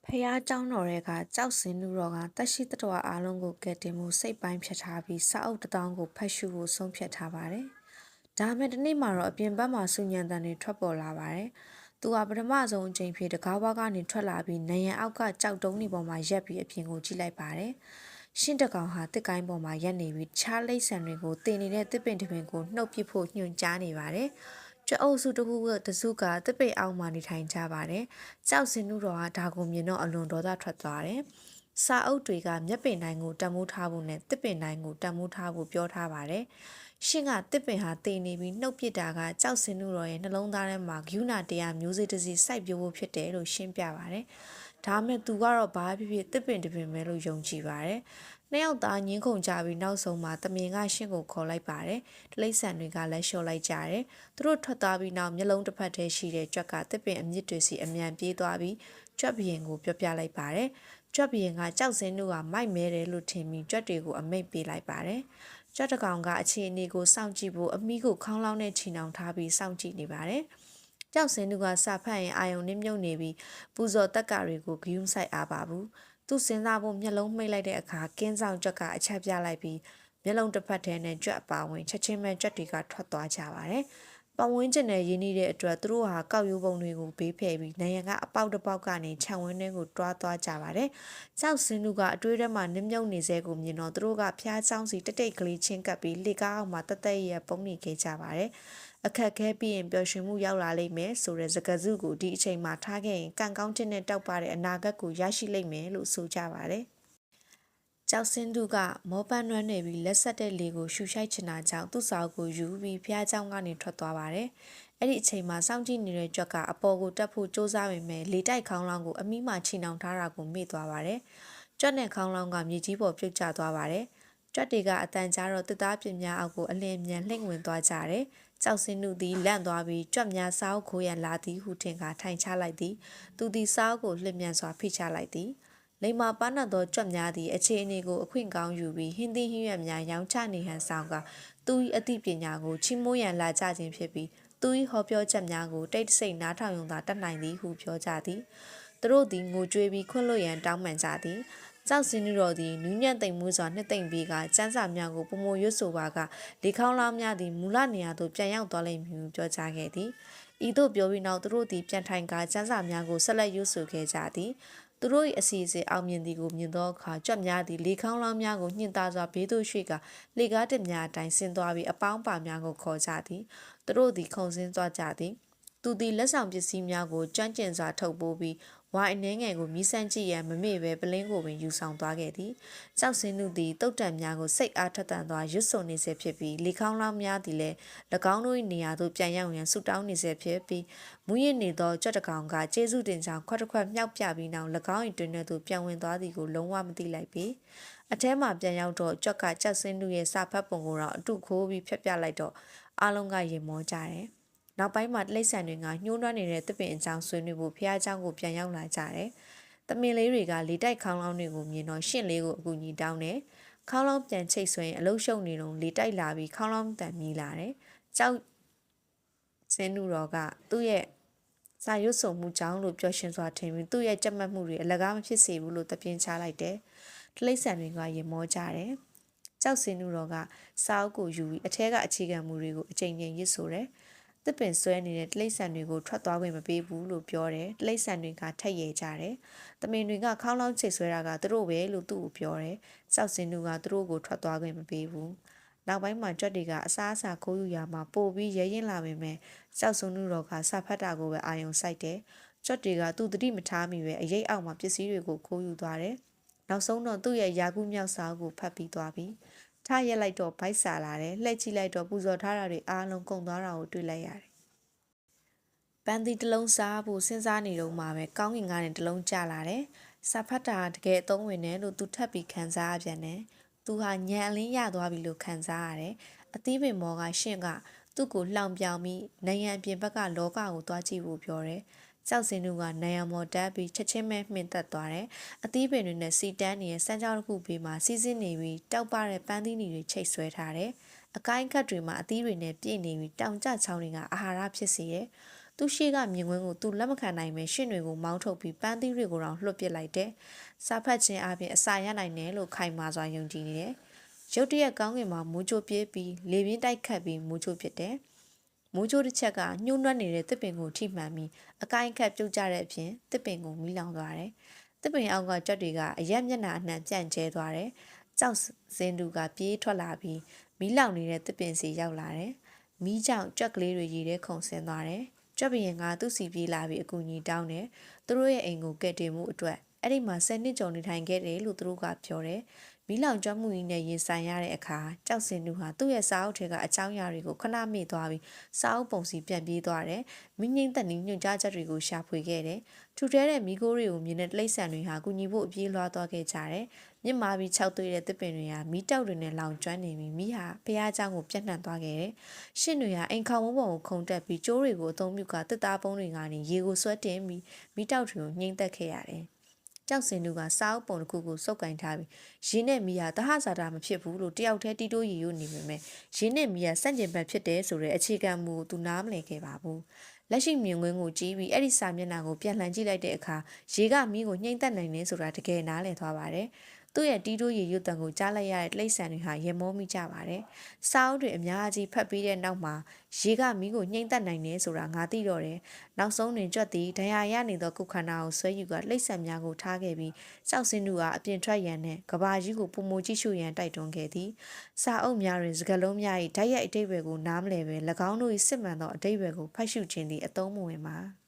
ဖះเจ้าတော်တွေကကြောက်စင်လူတော်ကတက်ရှိတတော်အားလုံးကိုကယ်တင်မှုစိတ်ပိုင်းဖြတ်ထားပြီးစာအုပ်တစ်တောင်းကိုဖတ်ရှုဖို့ဆုံးဖြတ်ထားပါတယ်။ဒါမဲ့ဒီနေ့မှာတော့အပြင်ဘက်မှာဆူညံတန်တွေထွက်ပေါ်လာပါတယ်။သူကပထမဆုံးအချိန်ဖြစ်တကားဘွားကနေထွက်လာပြီးနယံအောက်ကကြောက်တုံးတွေပေါ်မှာရက်ပြီးအပြင်ကိုကြည့်လိုက်ပါတယ်။ရှင်းတကောင်ဟာတစ်ကိုင်းပေါ်မှာရက်နေပြီးချားလိမ့်ဆန်တွေကိုတင်နေတဲ့တစ်ပင်တစ်ပင်ကိုနှုတ်ပစ်ဖို့ညွှန်ကြားနေပါတယ်။ကျအုပ်စုတခုကတစုကတစ်ပိတ်အောက်မှာနေထိုင်ကြပါတယ်။ကြောက်စင်လူတော်ကဒါကိုမြင်တော့အလွန်ဒေါသထွက်သွားတယ်။စာအုပ်တွေကမျက်ပင်တိုင်းကိုတံမိုးထားဖို့နဲ့တစ်ပင်တိုင်းကိုတံမိုးထားဖို့ပြောထားပါတယ်။ရှင်းကတစ်ပင်ဟာတည်နေပြီးနှုတ်ပစ်တာကကြောက်စင်လူတော်ရဲ့နှလုံးသားထဲမှာဂယုဏတရားမျိုးစေ့တစ်စီစိုက်ပျိုးဖို့ဖြစ်တယ်လို့ရှင်းပြပါတယ်။ဒါမဲ့သူကတော့ဘာဖြစ်ဖြစ်တစ်ပင်တစ်ပင်ပဲလို့ယုံကြည်ပါတယ်။နှစ်ယောက်သားညင်းခုန်ကြပြီးနောက်ဆုံးမှာတမင်ကရှင်းကိုခေါ်လိုက်ပါတယ်။တလိษံတွေကလည်းလျှော့လိုက်ကြတယ်။သူတို့ထွက်သွားပြီးနောက်မျက်လုံးတစ်ဖက်တည်းရှိတဲ့ကြွက်ကတစ်ပင်အမြင့်တွေစီအမြန်ပြေးသွားပြီးကြွက်ဘရင်ကိုပြောပြလိုက်ပါတယ်။ကြွက်ဘရင်ကကြောက်စင်းတို့ကမိုက်မဲတယ်လို့ထင်ပြီးကြွက်တွေကိုအမိတ်ပေးလိုက်ပါတယ်။ကြွက်တကောင်ကအခြေအနေကိုစောင့်ကြည့်ဖို့အမိကိုခေါင်းလောင်းနဲ့ချီနှောင်ထားပြီးစောင့်ကြည့်နေပါတယ်။ကြောက်စင်းတို့ကစာဖတ်ရင်အာယုံနှမြုပ်နေပြီးပူဇော်တက်ကတွေကိုဂယုမဆိုင်အားပါဘူး။သူစဉ်းစားဖို့မျက်လုံးမှိတ်လိုက်တဲ့အခါကင်းဆောင်ကြွက်ကအချက်ပြလိုက်ပြီးမျက်လုံးတစ်ဖက်ထဲနဲ့ကြွက်အပါဝင်ချက်ချင်းပဲကြွက်တွေကထွက်သွားကြပါတယ်။ပတ်ဝန်းကျင်နဲ့ရင်းနှီးတဲ့အတွက်သူတို့ဟာကောက်ရိုးပုံတွေကိုဘေးဖယ်ပြီးနိုင်ရန်ကအပေါက်တစ်ပေါက်ကနေခြံဝင်းထဲကိုတွားသွားကြပါတယ်။ကြောက်စင်းလူကအတွေးထဲမှာနစ်မြုပ်နေစေကိုမြင်တော့သူတို့ကဖျားချောင်းစီတိတ်တိတ်ကလေးချင်းကပ်ပြီးလေကားအောက်မှာတသက်ရပုံနေခဲ့ကြပါတယ်။အခက်ခဲပြီးရင်ပျော်ရွှင်မှုရောက်လာလိမ့်မယ်ဆိုတဲ့စကားစုကိုဒီအချိန်မှာထားခဲ့ရင်ကံကောင်းခြင်းနဲ့တောက်ပတဲ့အနာဂတ်ကိုရရှိလိမ့်မယ်လို့ဆိုကြပါတယ်။ကြောက်စင်းသူကမောပန်းနွမ်းနေပြီးလက်ဆက်တဲ့လေကိုရှူရှိုက်ချင်တာကြောင့်သူ့စာအုပ်ကိုယူပြီးဖျားเจ้าကနေထွက်သွားပါတယ်။အဲ့ဒီအချိန်မှာစောင့်ကြည့်နေတဲ့ကြွက်ကအပေါ်ကိုတက်ဖို့စူးစမ်းပေမဲ့လေတိုက်ခေါင်းလောင်းကိုအမိမှချီနှောင်ထားတာကိုမေ့သွားပါတယ်။ကြွက်နဲ့ခေါင်းလောင်းကမြေကြီးပေါ်ပြုတ်ကျသွားပါတယ်။ကြွက်တွေကအတန်ကြားတော့တစ်သားပြင်းများအောက်ကိုအလင်းမြန်လှိမ့်ဝင်သွားကြတယ်။ကြောက်စင်းသူသည်လန့်သွားပြီးကြွက်များစာအုပ်ခိုးရန်လာသည်ဟုထင်ကထိုင်ချလိုက်သည်။သူသည်စာအုပ်ကိုလှည့်မြန်စွာဖိချလိုက်သည်။လိမ္မာပန်းတ်သောကြွက်များသည့်အခြေအနေကိုအခွင့်ကောင်းယူပြီးဟင်းသီးဟင်းရွက်များရောင်းချနေဟန်ဆောင်ကသူ၏အသိပညာကိုချီးမွမ်းရန်လာကြခြင်းဖြစ်ပြီးသူ၏ဟောပြောချက်များကိုတိတ်ဆိတ်နားထောင်ရုံသာတတ်နိုင်သည်ဟုပြောကြသည်သူတို့သည်ငိုကြွေးပြီးခွင့်လွှတ်ရန်တောင်းပန်ကြသည်ကြောက်စင်းတို့သည်နူးညံ့သိမ်မွေးစွာနှစ်သိမ့်ပြီးကစန်းစာများကိုပုံမရွတ်ဆိုပါကလေခေါင်းလောင်းများသည်မူလနေရာသို့ပြန်ရောက်သွားလိမ့်မည်ဟုပြောကြားခဲ့သည်ဤသို့ပြောပြီးနောက်သူတို့သည်ပြန်ထိုင်ကစန်းစာများကိုဆက်လက်ရွတ်ဆိုခဲ့ကြသည်သူတို့၏အစီအစဉ်အောင်မြင်သည်ကိုမြင်သောအခါကြွက်များသည်လေခေါင်းလောင်းများကိုညှင့်သားစွာဘေးသို့ရွှေ့ကလေကားတစ်များအတိုင်းဆင်းသွားပြီးအပေါင်းပါများကိုခေါ်ကြသည်သူတို့သည်ခုန်ဆင်းသွားကြသည်သူသည်လက်ဆောင်ပစ္စည်းများကိုကျွမ်းကျင်စွာထုတ်ပိုးပြီးဝိုင်းအနေငယ်ကိုမြည်ဆန်းကြည့်ရန်မမေ့ပဲပလင်းကိုပင်ယူဆောင်သွားခဲ့သည်ကြောက်စင်းသူသည်တုတ်တံများကိုစိတ်အားထက်သန်စွာရွတ်ဆိုနေစေဖြစ်ပြီးလေခေါင်းလောင်းများသည်လည်း၎င်းတို့၏နေရာသို့ပြန်ရောက်ရန်ဆုတောင်းနေစေဖြစ်ပြီးမူရစ်နေသောကြွက်တကောင်ကကျေးဇူးတင်ကြောင်းခွက်တစ်ခွက်မြောက်ပြပြီးနောက်၎င်း၏တွင်ထဲသို့ပြန်ဝင်သွားသည်ကိုလုံးဝမသိလိုက်ပေအထဲမှပြန်ရောက်တော့ကြွက်ကကြောက်စင်းသူရဲ့စာဖတ်ပုံကိုတော့အတုခိုးပြီးဖျက်ပြလိုက်တော့အားလုံးကရင်မောကြတယ်နောက်ပိုင်းမှာတိရစ္ဆာန်တွေကညှိုးနှွမ်းနေတဲ့တစ်ပင်အကြောင်းဆွေးနွေးဖို့ဖះเจ้าကိုပြန်ရောက်လာကြတယ်။တမင်လေးတွေကလေတိုက်ခေါင်းလောင်းတွေကိုမြင်တော့ရှင့်လေးကိုအကူညီတောင်းတယ်။ခေါင်းလောင်းပြန်ချိတ်ဆွဲရင်အလုရှုံနေတော့လေတိုက်လာပြီးခေါင်းလောင်းတန်မြည်လာတယ်။ကြောက်စင်းလူတော်ကသူ့ရဲ့စာရွတ်ဆိုမှုကြောင့်လို့ပြောရှင်စွာထင်ပြီးသူ့ရဲ့ကြက်မှတ်မှုတွေအလကားမဖြစ်စေဘူးလို့တပြင်းချလိုက်တယ်။တိရစ္ဆာန်တွေကရင်မောကြတယ်။ကြောက်စင်းလူတော်ကစာအုပ်ကိုယူပြီးအထက်ကအခြေခံမှုတွေကိုအချိန်ချင်းရစ်ဆိုတယ်။တစ်ပင်ဆွဲနေတဲ့တိရစ္ဆာန်တွေကိုထွက်သွားခွင့်မပေးဘူးလို့ပြောတယ်တိရစ္ဆာန်တွေကထက်ရဲကြတယ်တမင်တွေကခေါင်းလောင်းချိတ်ဆွဲတာကသူတို့ပဲလို့သူ့ကိုပြောတယ်စောက်စင်သူကသူတို့ကိုထွက်သွားခွင့်မပေးဘူးနောက်ပိုင်းမှာကြွက်တွေကအစားအစာခိုးယူရမှာပို့ပြီးရဲရင်လာပေမဲ့စောက်စုံသူတော်ကစာဖတ်တာကိုပဲအာယုံစိုက်တယ်ကြွက်တွေကသူ့တတိမထားမိပဲအရေးအောက်မှာပစ္စည်းတွေကိုခိုးယူသွားတယ်နောက်ဆုံးတော့သူ့ရဲ့ယာကုမြောက်စာကိုဖတ်ပြီးသွားပြီထားရက်လိုက်တော့ဗိုက်စာလာတယ်လှည့်ကြည့်လိုက်တော့ပူဇော်ထားတာတွေအားလုံးကုန်သွားတာကိုတွေ့လိုက်ရတယ်ပန်းသီးတစ်လုံးစားဖို့စဉ်းစားနေတော့မှပဲကောင်းကင်ကနေတစ်လုံးကျလာတယ်စာဖတ်တာတကယ်အသုံးဝင်တယ်လို့သူထပ်ပြီးခံစားရပြန်တယ်သူဟာညံအလင်းရသွားပြီလို့ခံစားရတယ်အသီးပင်မောကရှင့်ကသူ့ကိုလှောင်ပြောင်ပြီးနိုင်ရန်ပြင်ဘက်ကလောကကိုသွားကြည့်ဖို့ပြောတယ်ကြောက်စင်သူကနိုင်ရန်မော်တက်ပြီးချက်ချင်းပဲမှင်သက်သွားတယ်အသီးပင်တွေနဲ့စီတန်းနေတဲ့စမ်းကြောင်းတစ်ခုဘေးမှာစီးစင်းနေပြီးတောက်ပတဲ့ပန်းသီးတွေချိတ်ဆွဲထားတယ်အကိုင်းခတ်တွေမှာအသီးတွေနဲ့ပြည့်နေပြီးတောင်ကျချောင်းတွေကအာဟာရဖြစ်စေတယ် သူရှိကမြင်ကွင်းကိုသူလက်မခံနိုင်ပဲရှင့်တွေကိုမောင်းထုတ်ပြီးပန်းသီးတွေကိုတောင်လွှတ်ပစ်လိုက်တယ်။စာဖတ်ခြင်းအပြင်အစာရနိုင်တယ်လို့ခိုင်မာစွာယုံကြည်နေတယ်။ရုတ်တရက်ကောင်းကင်မှာမူးချိုပြေးပြီးလေပြင်းတိုက်ခတ်ပြီးမူးချိုဖြစ်တယ်။မူးချိုတစ်ချက်ကညှိုးနှွက်နေတဲ့တစ်ပင်ကိုထိမှန်ပြီးအကိုင်းခတ်ပြုတ်ကျတဲ့အပြင်တစ်ပင်ကိုမီးလောင်သွားတယ်။တစ်ပင်အောက်ကကြက်တွေကအရက်မျက်နှာအနှံ့ပြန့်ကျဲသွားတယ်။ကြောက်စင်းသူကပြေးထွက်လာပြီးမီးလောင်နေတဲ့တစ်ပင်စီရောက်လာတယ်။မီးကြောင့်ကြက်ကလေးတွေရေထဲခုန်ဆင်းသွားတယ်။ကြက်ဘရင်ကသူ့စီပြေးလာပြီးအကူအညီတောင်းတယ်။သူတို့ရဲ့အိမ်ကိုကယ်တင်မှုအတွက်အဲ့ဒီမှာ10နှစ်ကျော်နေထိုင်ခဲ့တယ်လို့သူတို့ကပြောတယ်။မီးလောင်ကျွမ်းမှုကြီးနဲ့ရင်ဆိုင်ရတဲ့အခါကြောက်စင်သူဟာသူ့ရဲ့စာအုပ်ထဲကအကြောင်းအရာတွေကိုခဏမေ့သွားပြီးစာအုပ်ပုံစီပြန်ပြေးသွားတယ်။မိငိမ့်သက်နီးညွှန်ကြားချက်တွေကိုရှာဖွေခဲ့တယ်။ထူထဲတဲ့မိခိုးတွေကိုမြင်တဲ့တိရစ္ဆာန်တွေဟာကူညီဖို့အပြေးလွှားသွားခဲ့ကြတယ်။မြင့်မာပြီးခြောက်သွေးတဲ့တစ်ပင်တွေဟာမီးတောက်တွေနဲ့လောင်ကျွမ်းနေပြီးမိဟာဖះเจ้าကိုပြန့်နှံ့သွားခဲ့တယ်။ရှင့်တွေဟာအိမ်ခေါင်မိုးပေါ်ကိုခုန်တက်ပြီးကျိုးတွေကိုအသုံးပြုကတစ်သားပုံးတွေကနေရေကိုဆွဲတင်ပြီးမီးတောက်တွေကိုညှိမ့်သက်ခဲ့ရတယ်။ကြောက်စင်သူကစာအုပ်ပုံတစ်ခုကိုစုပ်ကင်ထားပြီးရင်းနဲ့မီးဟာတဟဇာတာမဖြစ်ဘူးလို့တယောက်တည်းတီးတိုးရီရိုးနေပေမဲ့ရင်းနဲ့မီးဟာစန့်ကျင်ဘက်ဖြစ်တယ်ဆိုတဲ့အခြေခံမူကိုသူနားမလည်ခဲ့ပါဘူးလက်ရှိမြင်ကွင်းကိုကြည့်ပြီးအဲ့ဒီစာမျက်နှာကိုပြန်လှန်ကြည့်လိုက်တဲ့အခါရေကမီးကိုညှိမ့်သက်နိုင်တယ်ဆိုတာတကယ်နားလည်သွားပါတယ်သူ့ရဲ့တီးတိုးရီရွတ်တံကိုကြားလိုက်ရတဲ့တိရစ္ဆာန်တွေဟာရေမောမိကြပါတယ်။စာအုပ်တွေအများကြီးဖတ်ပြီးတဲ့နောက်မှာရေကမီးကိုညှိမ့်သက်နိုင်တယ်ဆိုတာငါသိတော့တယ်။နောက်ဆုံးတွင်ကြွက်သည်ဒဏ်ရာရနေသောကုခန္ဓာကိုဆွဲယူကတိရစ္ဆာန်များကိုထားခဲ့ပြီးကြောက်စင်းသူကအပြင်ထွက်ရန်နဲ့ကဘာကြီးကိုပုံမကြည့်ရှုရန်တိုက်တွန်းခဲ့သည်။စာအုပ်များတွင်စကားလုံးများ၏ဓာတ်ရိုက်အတိတ်ဘယ်ကိုနားမလည်ပဲ၎င်းတို့၏စစ်မှန်သောအတိတ်ဘယ်ကိုဖတ်ရှုခြင်းသည်အသုံးမဝင်ပါ။